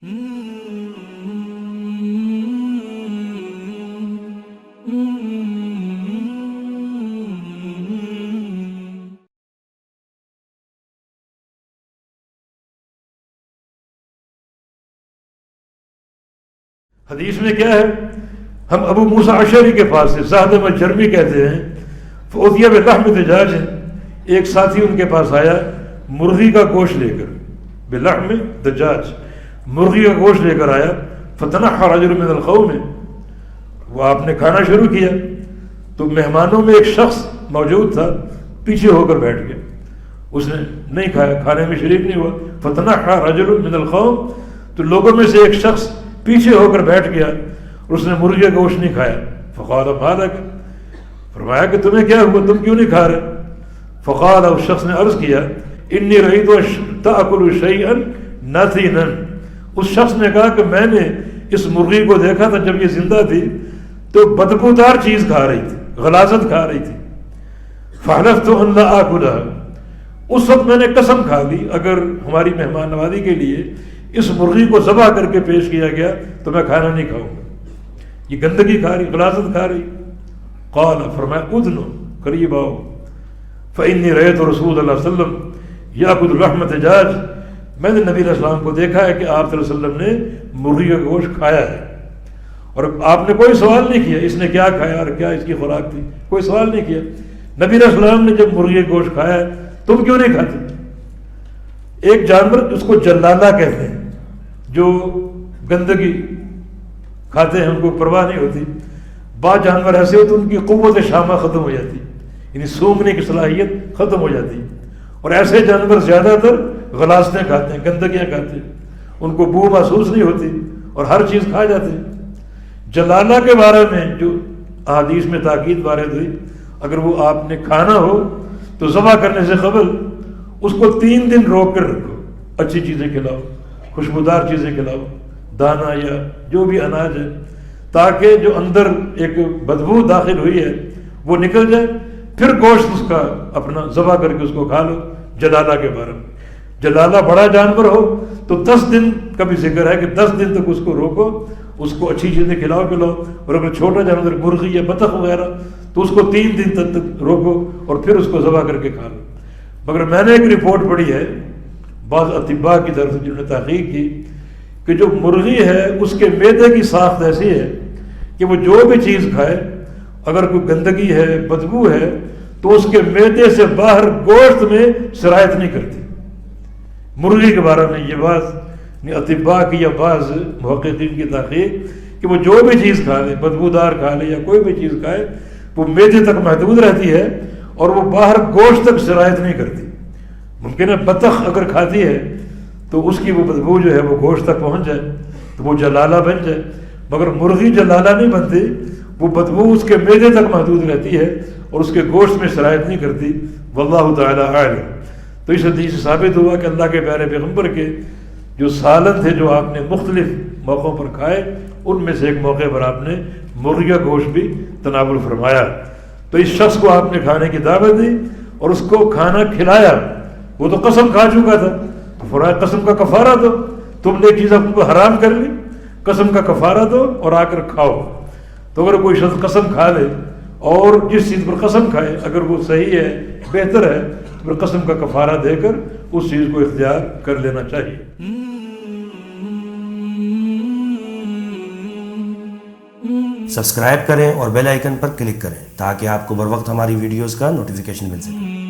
حدیث میں کیا ہے؟ ہم ابو موسیٰ اشعری کے پاس سے زاہد جرمی کہتے ہیں، فأتي بلحم دجاج، ایک ساتھی ان کے پاس آیا مرغی کا گوشت لے کر، بلحم دجاج، مرغی کا گوشت لے کر آیا، فتنحى رجل من القوم، وہ آپ نے کھانا شروع کیا تو مہمانوں میں ایک شخص موجود تھا، پیچھے ہو کر بیٹھ گیا، اس نے نہیں کھایا، کھانے میں شریک نہیں ہوا، فتنحى رجل من القوم، تو لوگوں میں سے ایک شخص پیچھے ہو کر بیٹھ گیا اور اس نے مرغی کا گوشت نہیں کھایا، فقال ما لك، فرمایا کہ تمہیں کیا ہوا، تم کیوں نہیں کھا رہے؟ فقال، اس شخص نے عرض کیا، انی رأیت تأکل شیئا نتنا، اس شخص نے کہا کہ میں نے اس مرغی کو دیکھا تھا جب یہ زندہ تھی تو بدبودار چیز کھا رہی تھی، غلاظت کھا رہی تھی، فحلفت ان لا آکلها، اس وقت میں نے قسم کھا لی اگر ہماری مہمان نوازی کے لیے اس مرغی کو ذبح کر کے پیش کیا گیا تو میں کھانا نہیں کھاؤں گا، یہ گندگی کھا رہی، غلاظت کھا رہی۔ قال، فرمایا ادنو، قریب آؤ، فإنی رأیت رسول اللہ صلی اللہ علیہ وسلم یأکل لحم دجاج، میں نے نبی علیہ السلام کو دیکھا ہے کہ آپ صلی اللہ علیہ وسلم نے مرغی کا گوشت کھایا ہے، اور آپ نے کوئی سوال نہیں کیا اس نے کیا کھایا اور کیا اس کی خوراک تھی، کوئی سوال نہیں کیا۔ نبی علیہ السلام نے جب مرغی کا گوشت کھایا ہے تم کیوں نہیں کھاتے؟ ایک جانور جس کو جلالہ کہتے ہیں، جو گندگی کھاتے ہیں ان کو پرواہ نہیں ہوتی، بعض جانور ایسے ہوتے ان کی قوت شامہ ختم ہو جاتی، یعنی سونگھنے کی صلاحیت ختم ہو جاتی، اور ایسے جانور زیادہ تر غلاظتیں کھاتے ہیں، گندگیاں کھاتے ہیں، ان کو بو محسوس نہیں ہوتی اور ہر چیز کھا جاتے ہیں۔ جلالہ کے بارے میں جو احادیث میں تاکید وارد ہوئی، اگر وہ آپ نے کھانا ہو تو ذبح کرنے سے قبل اس کو 3 دن روک کر رکھو، اچھی چیزیں کھلاؤ، خوشبودار چیزیں کھلاؤ، دانہ یا جو بھی اناج ہے، تاکہ جو اندر ایک بدبو داخل ہوئی ہے وہ نکل جائے، پھر گوشت اس کا اپنا ذبح کر کے اس کو کھا لو۔ جلالہ کے بارے میں، جلالہ بڑا جانور ہو تو 10 دن کا بھی ذکر ہے کہ 10 دن تک اس کو روکو، اس کو اچھی چیزیں کھلاؤ پلاؤ، اور اگر چھوٹا جانور مرغی یا بطخ وغیرہ تو اس کو 3 دن تک روکو اور پھر اس کو ذبح کر کے کھا لو۔ مگر میں نے ایک رپورٹ پڑھی ہے بعض اطباء کی طرف سے جنہوں نے تحقیق کی کہ جو مرغی ہے اس کے معدے کی ساخت ایسی ہے کہ وہ جو بھی چیز کھائے اگر کوئی گندگی ہے، بدبو ہے، تو اس کے معدے سے باہر گوشت میں سرایت نہیں کرتی۔ مرغی کے بارے میں یہ بات اطباء کی یا بعض محققین کی تحقیق کہ وہ جو بھی چیز کھا لے، بدبودار کھا لے یا کوئی بھی چیز کھائے، وہ معدے تک محدود رہتی ہے اور وہ باہر گوشت تک سرایت نہیں کرتی۔ ممکن ہے بطخ اگر کھاتی ہے تو اس کی وہ بدبو جو ہے وہ گوشت تک پہنچ جائے تو وہ جلالہ بن جائے، مگر مرغی جلالہ نہیں بنتی، وہ بدبو اس کے معدے تک محدود رہتی ہے اور اس کے گوشت میں سرایت نہیں کرتی۔ واللہ تعالی اعلم۔ تو اس حدیث سے ثابت ہوا کہ اللہ کے پیارے پیغمبر کے جو سالن تھے جو آپ نے مختلف موقعوں پر کھائے، ان میں سے ایک موقع پر آپ نے مرغی کا گوشت بھی تناول فرمایا۔ تو اس شخص کو آپ نے کھانے کی دعوت دی اور اس کو کھانا کھلایا، وہ تو قسم کھا چکا تھا، تو فرمایا قسم کا کفارہ دو، تم نے ایک چیز اپنے کو حرام کر لی، قسم کا کفارہ دو اور آ کر کھاؤ۔ تو اگر کوئی شخص قسم کھا لے اور جس چیز پر قسم کھائے اگر وہ صحیح ہے، بہتر ہے، تو پھر قسم کا کفارہ دے کر اس چیز کو اختیار کر لینا چاہیے۔ سبسکرائب کریں اور بیل آئیکن پر کلک کریں تاکہ آپ کو بر وقت ہماری ویڈیوز کا نوٹیفیکیشن مل سکے۔